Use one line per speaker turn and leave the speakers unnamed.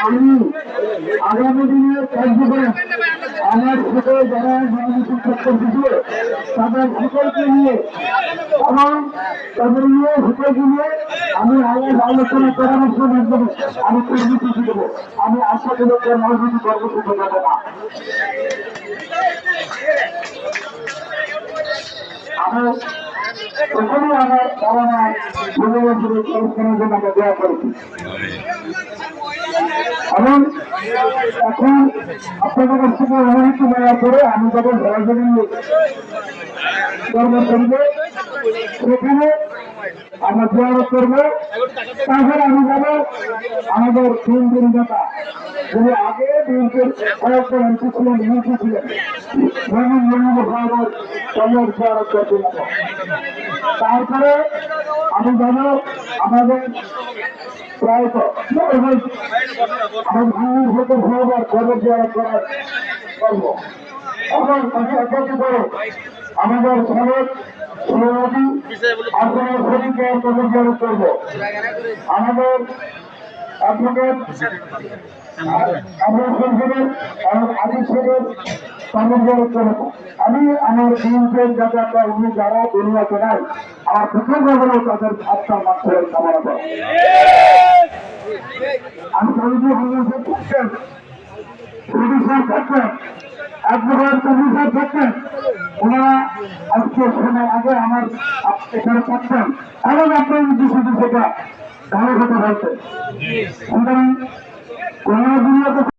আমি আগামী দিনের কার্যক্রম আমার সকল যারা জনমিশন করতেছে তাদের সকলকে নিয়ে এবং তাদের নিয়ে সকলকে নিয়ে আমি আলোচনা পরামর্শ মাধ্যমে আমি কর্মসূচি দেবো। আমি আশা করি কর্মসূচি কর্মসূচি দেবো না। আমি তখনই আমার বাবা মা পূর্ববর্তী অনুষ্ঠানের জন্য আমরা দেওয়া করেছি এবং এখন আপনাদের কাছ থেকে অনুমতি নেওয়ার পরে আমি যখন সরাসরি কর্ম করবো সেখানে আমরা জিয়ারত করবো। তারপরে আমি যাবো আমাদের বিএনপির নেতা যিনি আগে বিএনপির কয়েকজন এমপি ছিলেন ইউপি ছিলেন তাদের জিয়ারত করতে যাবো। তারপরে আমি যাবো আমাদের প্রায়ত আমার ভাঙির ভেতর হওয়ার খবর জিয়ারত করার করবো। এখন একটি করে আমাদের সড়ক সভাপতি আপনার শরীরকে খবর জিয়ারত করবো। আমাদের অ্যাডভোকেট আমরা সংসদের আদিল সাহেবের খবর জিয়ারত করবো। আমি আমার বিএনপির যাতে একটা উনি যারা দুনিয়াতে নাই আমার প্রথম হলেও তাদের আত্মার মাধ্যমে কামনা করো। আমি সমিতি হাঙ্গাসে থাকতেন, পুলিশের থাকতেন, অ্যাডভোকেট কমিশন থাকতেন, ওনারা আজকে সময় আগে আমার এখানে থাকতেন এবং আপনার বিষয়টি সেটা ভালো কথা বলতেন। সুতরাং কোন দুনিয়াতে